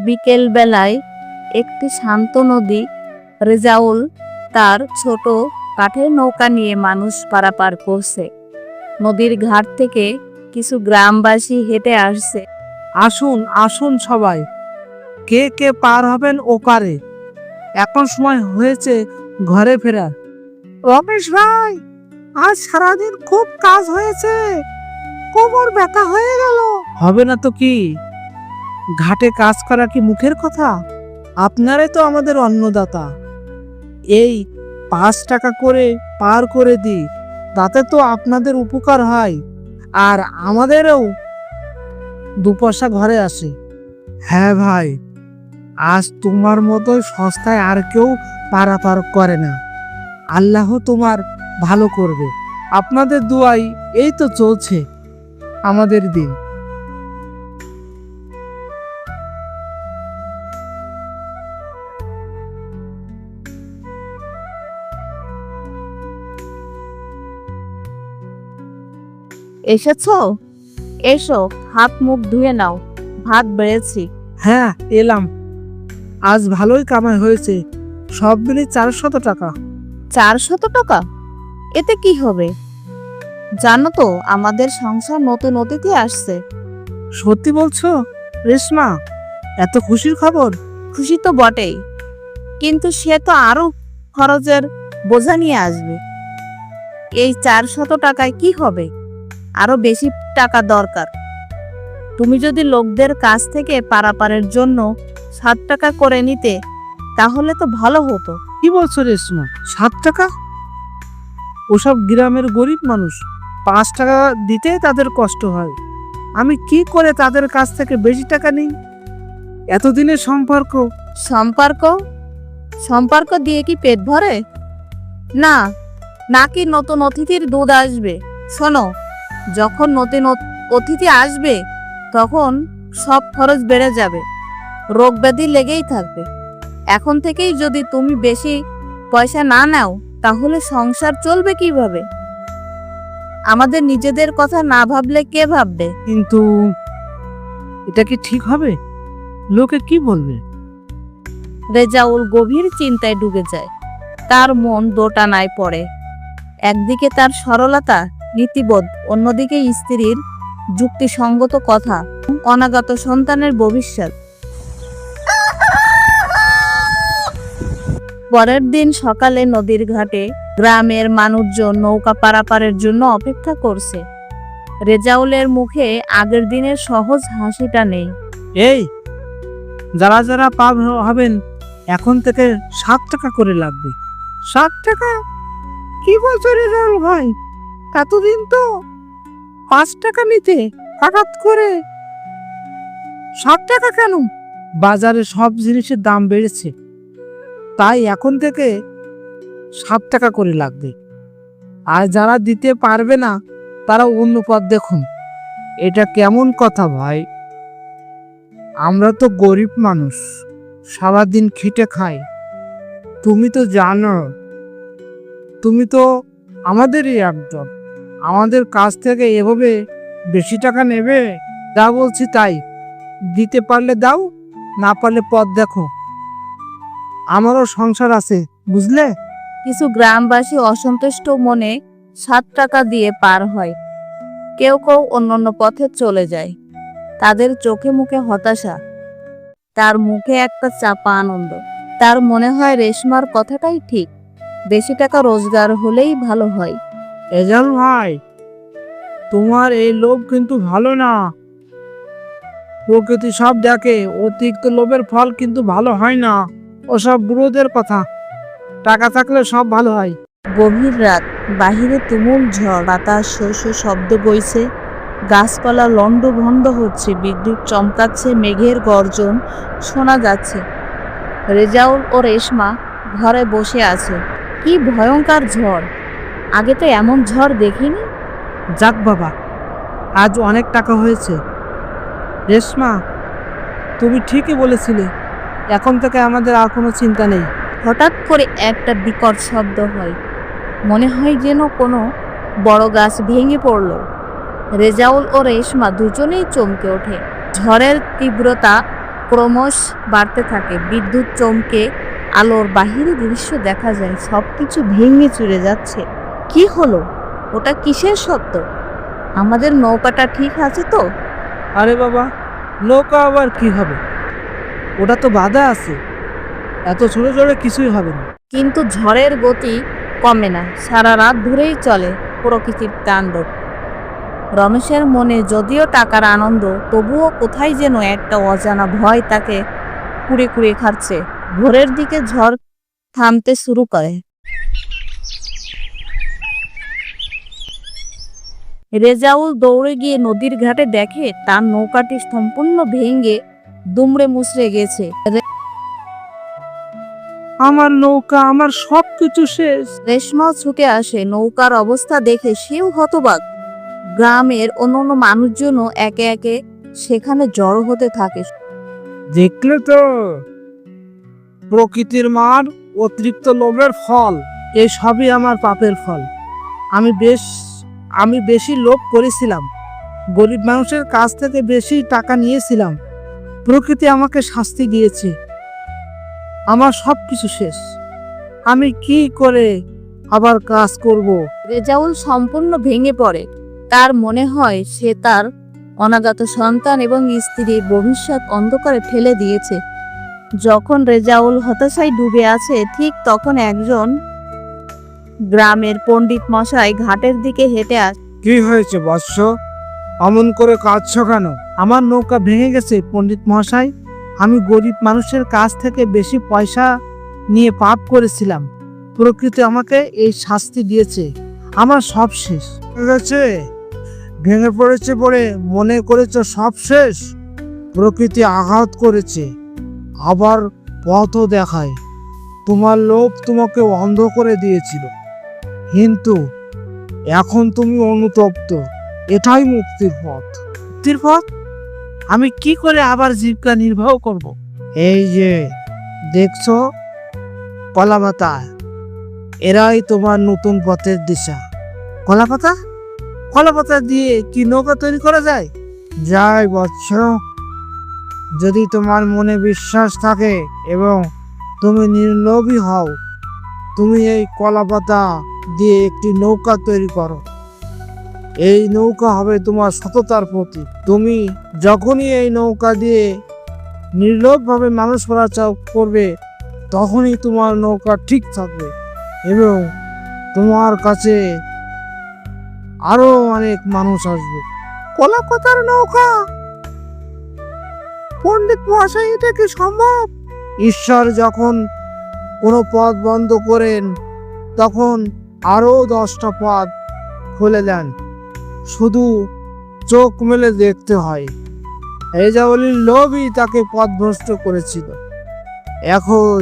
বিকেল বেলায় একটি শান্ত নদী। রেজাউল তার ছোট কাঠের নৌকা নিয়ে মানুষ পারাপার করছে। নদীর ঘাট থেকে কিছু গ্রামবাসী হেঁটে আসছে। আসুন আসুন সবাই, কে কে পার হবেন ওপারে, এখন সময় হয়েছে ঘরে ফেরার। রমেশ ভাই, আজ সারাদিন খুব কাজ হয়েছে, কোমর ব্যথা হয়ে গেল। হবে না তো কি, ঘাটে কাজ করা কি মুখের কথা? আপনারাই তো আমাদের অন্নদাতা। এই 5 টাকা করে পার করে দিই, তাতে তো আপনাদের উপকার হয় আর আমাদেরও 2 পয়সা ঘরে আসে। হ্যাঁ ভাই, আজ তোমার মতো সস্তায় আর কেউ পারাপার করে না। আল্লাহ তোমার ভালো করবে। আপনাদের দোয়াই এই তো চলছে আমাদের দিন। এসেছো? এসো, হাত মুখ ধুয়ে নাও, ভাত বেড়েছি। হ্যাঁ এলাম, আজ ভালোই কামাই হয়েছে, সব মিলে 400 টাকা। 400 টাকা? এতে কি হবে? জানো তো আমাদের সংসার নতুন অতিথি আসছে। সত্যি বলছো রেশমা? এত খুশির খবর? খুশি তো বটেই, কিন্তু সে তো আরো খরচের বোঝা নিয়ে আসবে। এই 400 টাকায় কি হবে? আরো বেশি টাকা দরকার। তুমি যদি লোকদের কাছ থেকে পারাপারের জন্য 7 টাকা করে নিতে, তাহলে তো ভালো হতো। কি বলছো রেশমা, 7 টাকা? ওসব গ্রামের গরিব মানুষ, 5 টাকা দিতে তাদের কষ্ট হয়। আমি কি করে তাদের কাছ থেকে বেশি টাকা নিই? এতদিনের সম্পর্ক। সম্পর্ক? সম্পর্ক দিয়ে কি পেট ভরে? না, নাকি নতুন অতিথির দুধ আসবে। শোনো, যখন নতুন অতিথি আসবে তখন সব খরচ বেড়ে যাবে, রোগ ব্যাধি লেগেই থাকবে। এখন থেকেই যদি তুমি বেশি পয়সা না নাও, তাহলে সংসার চলবে কিভাবে? আমাদের নিজেদের কথা না ভাবলে কে ভাববে? কিন্তু এটা কি ঠিক হবে? লোকে কি বলবে? রেজাউল গভীর চিন্তায় ডুবে যায়। তার মন দোটানায় পড়ে। একদিকে তার সরলতা, নীতিবোধ, অন্যদিকে স্ত্রীর যুক্তিসঙ্গত কথা, অনাগত সন্তানের ভবিষ্যৎ। পরের দিন সকালে নদীর ঘাটে গ্রামের মানুষজন নৌকা পারাপারের জন্য অপেক্ষা করছে। রেজাউলের মুখে আগের দিনের সহজ হাসিটা নেই। এই যারা যারা পার হবেন, এখন থেকে 7 টাকা করে লাগবে। 7 টাকা? কি বলছো রেজাউল ভাই? এতদিন তো 5 টাকা নিতে, হঠাৎ করে 7 টাকা কেন? বাজারে সব জিনিসের দাম বেড়েছে, তাই এখন থেকে 7 টাকা করে লাগবে। আর যারা দিতে পারবে না, তারা অন্য পথ দেখুন। এটা কেমন কথা ভাই? আমরা তো গরিব মানুষ, সারাদিন খেটে খাই। তুমি তো জানো, তুমি তো আমাদেরই একজন, আমাদের কাছ থেকে এভাবে বেশি টাকা নেবে? যা বলছি তাই, দিতে পারলে দাও, না পারলে পথ দেখো। আমারও সংসার আছে, বুঝলে? কিছু গ্রামবাসী অসন্তুষ্ট মনে 7 টাকা দিয়ে পার হয়। কেউ কেউ অন্যান্য পথে চলে যায়। তাদের চোখে মুখে হতাশা, তার মুখে একটা চাপা আনন্দ। তার মনে হয় রেশমার কথাটাই ঠিক, বেশি টাকা রোজগার হলেই ভালো হয়। এজাল ভাই, তোমার এই লোভ কিন্তু ভালো না। প্রকৃতি সব দেখে, অতিরিক্ত লোভের ফল কিন্তু ভালো হয় না। ওসব বুড়োদের কথা, টাকা থাকলে সব ভালো হয়। গভীর রাত, বাহিরে তুমুল ঝড়, বাতাস শো শো শব্দ বইছে, গাছপালা লণ্ডভণ্ড হচ্ছে, বিদ্যুৎ চমকাচ্ছে, মেঘের গর্জন শোনা যাচ্ছে। রেজাউল ও রেশমা ঘরে বসে আছে। কি ভয়ঙ্কর ঝড়! আগে তো এমন ঝড় দেখিনি। যাক বাবা, আজ অনেক টাকা হয়েছে। রেশমা, তুমি ঠিকই বলেছিলে, এখন থেকে আমাদের আর কোনো চিন্তা নেই। হঠাৎ করে একটা বিকট শব্দ হয়, মনে হয় যেন কোনো বড় গাছ ভেঙে পড়ল। রেজাউল ও রেশমা দুজনেই চমকে ওঠে। ঝড়ের তীব্রতা ক্রমশ বাড়তে থাকে। বিদ্যুৎ চমকে আলোর বাহিরে দৃশ্য দেখা যায়, সবকিছু ভেঙে চুরে যাচ্ছে। কি হলো? ওটা কিসের শব্দ? আমাদের নৌকাটা ঠিক আছে তো? আরে বাবা, নৌকা আবার কি হবে? ওটা তো বাধা আছে, এত ছোট জোরে কিছুই হবে না। কিন্তু ঝড়ের গতি কমে না, সারা রাত ধরেই চলে প্রকৃতির তাণ্ডব। রমেশের মনে যদিও টাকার আনন্দ, তবুও কোথায় যেন একটা অজানা ভয় তাকে কুড়ে কুড়ে খাচ্ছে। ভোরের দিকে ঝড় থামতে শুরু করে। রেজাউল দৌড়ে গিয়ে নদীর ঘাটে দেখে তার নৌকাটি সম্পূর্ণ ভেঙে দুমড়ে মুচড়ে গেছে। আমার নৌকা, আমার সবকিছু শেষ। রেশমাও ছুটে আসে, নৌকার অবস্থা দেখে সেও হতবাক। গ্রামের অন্যান্য মানুষজনও একে একে সেখানে জড়ো হতে থাকে। দেখলে তো, প্রকৃতির মার অতিরিক্ত লোভের ফল। এই সবই আমার পাপের ফল। আমি বেশি লোভ করেছিলাম, গরিব মানুষের কাছ থেকে বেশি টাকা নিয়েছিলাম। প্রকৃতি আমাকে শাস্তি দিয়েছে। আমার সব কিছু শেষ। আমি কি করে আবার কাজ করব? রেজাউল সম্পূর্ণ ভেঙে পড়ে। তার মনে হয় সে তার অনাগত সন্তান এবং স্ত্রীর ভবিষ্যৎ অন্ধকারে ফেলে দিয়েছে। যখন রেজাউল হতাশায় ডুবে আছে, ঠিক তখন একজন গ্রামের পণ্ডিত মশাই ঘাটের দিকে হেঁটে আসে। কি হয়েছে বৎস? অমন করে কাঁদছ কেন? আমার নৌকা ভেঙে গেছে পণ্ডিত মহাশয়। আমি গরিব মানুষের কাছ থেকে বেশি পয়সা নিয়ে পাপ করেছিলাম। প্রকৃতি আমাকে এই শাস্তি দিয়েছে। আমার সব শেষ হয়ে গেছে। ভেঙে পড়েছে বলে মনে করেছ সব শেষ? প্রকৃতি আঘাত করেছে, আবার পথও দেখায়। তোমার লোভ তোমাকে অন্ধ করে দিয়েছিল, কিন্তু এখন তুমি অনুতপ্ত। এটাই মুক্তির পথ। মুক্তির পথ? আমি কি করে আবার জীবিকা নির্বাহ করব? এই যে দেখছো কলাপাতা, এরাই তোমার নতুন পথের দিশা। কলাপাতা? কলাপাতা দিয়ে কি নৌকা তৈরি করা যায়? যাই বৎস, যদি তোমার মনে বিশ্বাস থাকে এবং তুমি নির্লোভী হও, তুমি এই কলাপাতা দিয়ে একটি নৌকা তৈরি করো। এই নৌকা হবে তোমার সততার প্রতীক। তুমি যখনই এই নৌকা দিয়ে নির্লোভভাবে মানুষ চলাচল করবে, তখনই তোমার নৌকা ঠিক থাকবে এবং তোমার কাছে আরো অনেক মানুষ আসবে। কলাপাতার নৌকা? পণ্ডিত মহাশয়, এটা কি সম্ভব? ঈশ্বর যখন কোনো পথ বন্ধ করেন, তখন আরো 10টা পথ খুলে দেন। শুধু চোখ মেলে দেখতে হয়। রেজাউলের লোভই তাকে পথভ্রষ্ট করেছিল। এখন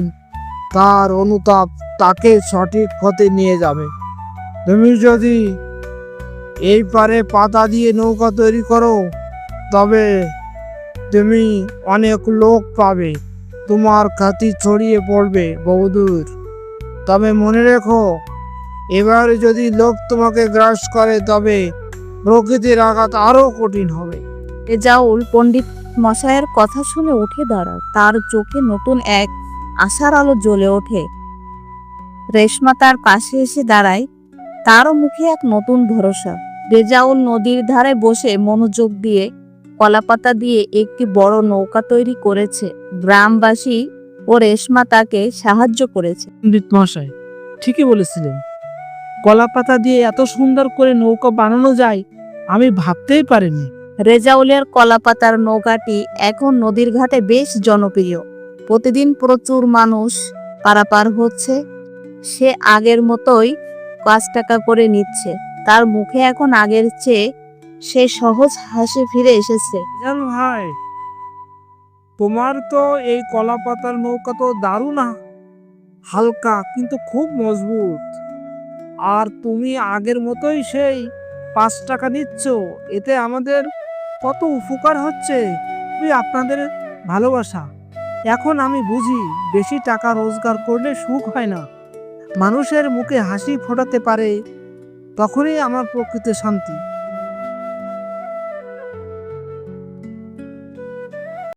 তার অনুতাপ তাকে সঠিক পথে নিয়ে যাবে। তুমি যদি এই পারে পাতা দিয়ে নৌকা তৈরি করো, তবে তুমি অনেক লোক পাবে, তোমার খ্যাতি ছড়িয়ে পড়বে বহুদূর। তবে মনে রেখো, এবার যদি লোভ তোমাকে গ্রাস করে, তবে প্রকৃতির আঘাত আরো কঠিন হবে। রেজাউল পণ্ডিত মশাইয়ের কথা শুনে উঠে দাঁড়ায়। তার চোখে নতুন এক আশার আলো জ্বলে ওঠে। রেশমা তার পাশে এসে দাঁড়ায়, তারও মুখে এক নতুন ভরসা। রেজাউল নদীর ধারে বসে মনোযোগ দিয়ে কলাপাতা দিয়ে একটি বড় নৌকা তৈরি করেছে। গ্রামবাসী ও রেশমা তাকে সাহায্য করেছে। পণ্ডিত মহাশয় ঠিকই বলেছিলেন, কলাপাতা দিয়ে এত সুন্দর করে নৌকা বানানো যায়, আমি ভাবতেই পারিনি। রেজাউলের কলাপাতার নৌকাটি এখন নদীর ঘাটে বেশ জনপ্রিয়। প্রতিদিন প্রচুর মানুষ পারাপার হচ্ছে। সে আগের মতোই 5 টাকা করে নিচ্ছে। তার মুখে এখন আগের চেয়ে সে সহজ হাসি ফিরে এসেছে। জান ভাই, তোমার তো এই কলাপাতার নৌকা তো দারুণ হালকা, কিন্তু খুব মজবুত। আর তুমি আগের মতোই সেই 5 টাকা নিচ্ছ। এতে আমাদের কত উপকার হচ্ছে। আপনাদের ভালোবাসা। এখন আমি বুঝি, বেশি টাকা রোজগার করলে সুখ হয় না। মানুষের মুখে হাসি ফোটাতে পারে, তখনই আমার প্রকৃত শান্তি।